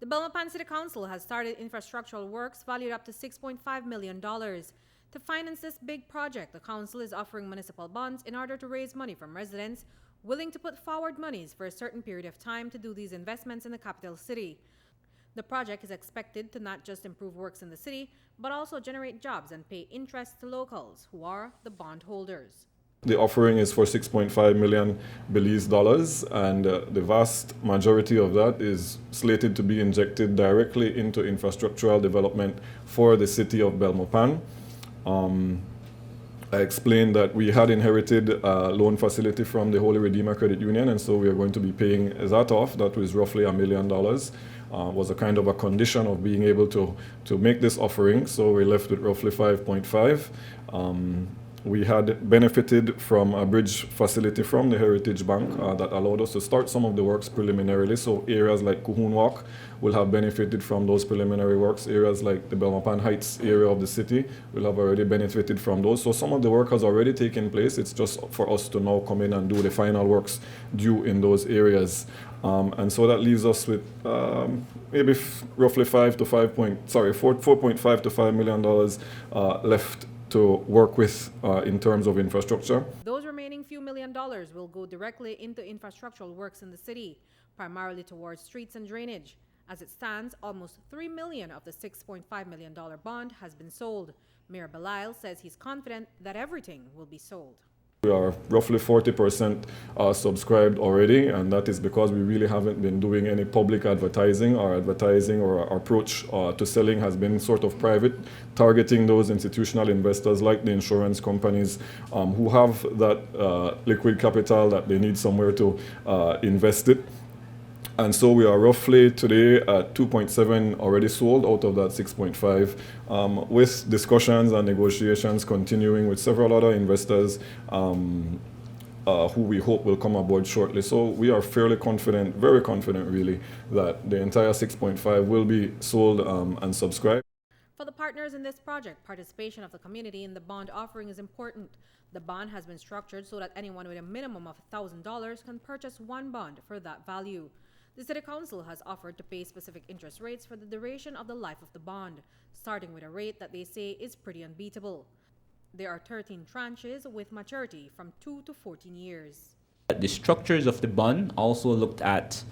The Belmopan City Council has started infrastructural works valued up to $6.5 million. To finance this big project, the council is offering municipal bonds in order to raise money from residents willing to put forward monies for a certain period of time to do these investments in the capital city. The project is expected to not just improve works in the city, but also generate jobs and pay interest to locals, who are the bondholders. The offering is for 6.5 million Belize dollars, and the vast majority of that is slated to be injected directly into infrastructural development for the city of Belmopan. I explained that we had inherited a loan facility from the Holy Redeemer Credit Union, and so we are going to be paying that off. That was roughly $1 million. Was a kind of a condition of being able to make this offering, so we left with roughly 5.5. We had benefited from a bridge facility from the Heritage Bank that allowed us to start some of the works preliminarily. So areas like Kuhun Walk will have benefited from those preliminary works. Areas like the Belmopan Heights area of the city will have already benefited from those. So some of the work has already taken place. It's just for us to now come in and do the final works due in those areas. And so that leaves us with maybe roughly $4.5 to $5 million left to work with in terms of infrastructure. Those remaining few $1 million will go directly into infrastructural works in the city, primarily towards streets and drainage. As it stands, almost $3 million of the $6.5 million bond has been sold. Mayor Belize says he's confident that everything will be sold. We are roughly 40% subscribed already, and that is because we really haven't been doing any public advertising. Our advertising or our approach to selling has been sort of private, targeting those institutional investors like the insurance companies who have that liquid capital that they need somewhere to invest it. And so we are roughly today at 2.7 already sold out of that 6.5, with discussions and negotiations continuing with several other investors who we hope will come aboard shortly. So we are fairly confident, very confident really, that the entire 6.5 will be sold and subscribed. For the partners in this project, participation of the community in the bond offering is important. The bond has been structured so that anyone with a minimum of $1,000 can purchase one bond for that value. The City Council has offered to pay specific interest rates for the duration of the life of the bond, starting with a rate that they say is pretty unbeatable. There are 13 tranches with maturity from 2 to 14 years. The structures of the bond also looked at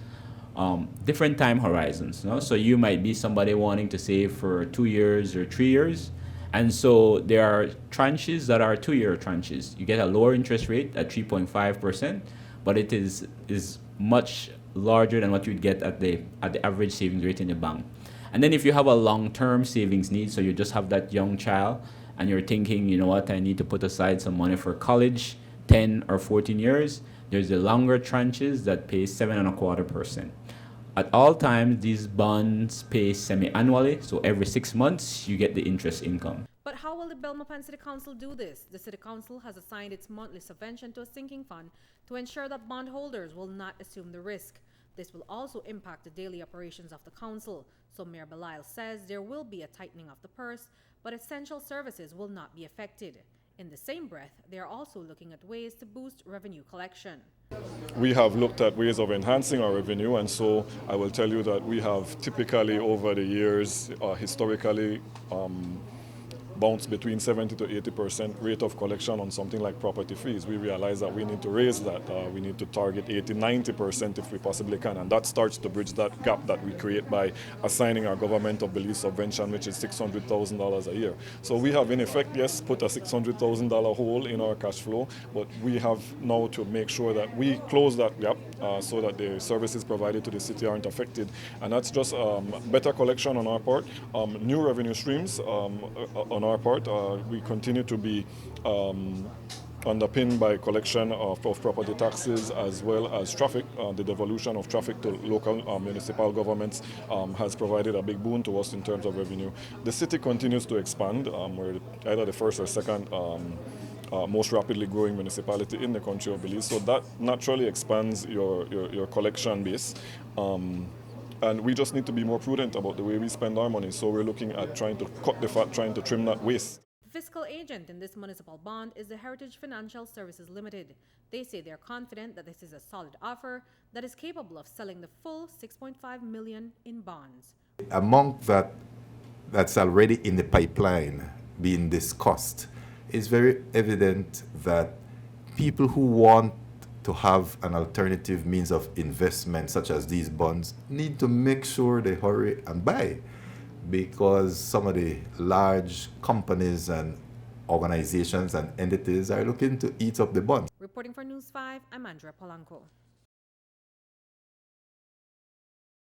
different time horizons. No? So you might be somebody wanting to save for 2 years or 3 years. And so there are tranches that are 2-year tranches. You get a lower interest rate at 3.5%, but it is much larger than what you'd get at the average savings rate in the bank. And then if you have a long-term savings need, so you just have that young child and you're thinking, you know what, I need to put aside some money for college, 10 or 14 years, there's the longer tranches that pay 7.25%. At all times, these bonds pay semi-annually, so every 6 months you get the interest income. But how will the Belmopan City Council do this? The City Council has assigned its monthly subvention to a sinking fund to ensure that bondholders will not assume the risk. This will also impact the daily operations of the council. So Mayor Belize says there will be a tightening of the purse, but essential services will not be affected. In the same breath, they are also looking at ways to boost revenue collection. We have looked at ways of enhancing our revenue, and so I will tell you that we have typically over the years, historically, bounced between 70 to 80% rate of collection on something like property fees. We realize that we need to raise that. We need to target 80, 90% if we possibly can, and that starts to bridge that gap that we create by assigning our government of Belize subvention, which is $600,000 a year. So we have in effect, yes, put a $600,000 hole in our cash flow, but we have now to make sure that we close that gap so that the services provided to the city aren't affected, and that's just better collection on our part, new revenue streams on our part. We continue to be underpinned by collection of property taxes as well as traffic. The devolution of traffic to local municipal governments has provided a big boon to us in terms of revenue. The city continues to expand. We're either the first or second most rapidly growing municipality in the country of Belize, so that naturally expands your collection base. And we just need to be more prudent about the way we spend our money. So we're looking at trying to cut the fat, trying to trim that waste. fiscal agent in this municipal bond is the Heritage Financial Services Limited. They say they're confident that this is a solid offer that is capable of selling the full $6.5 million in bonds. Among that's already in the pipeline being discussed, it's very evident that people who want to have an alternative means of investment, such as these bonds, need to make sure they hurry and buy, because some of the large companies and organizations and entities are looking to eat up the bonds. Reporting for News 5, I'm Andrea Polanco.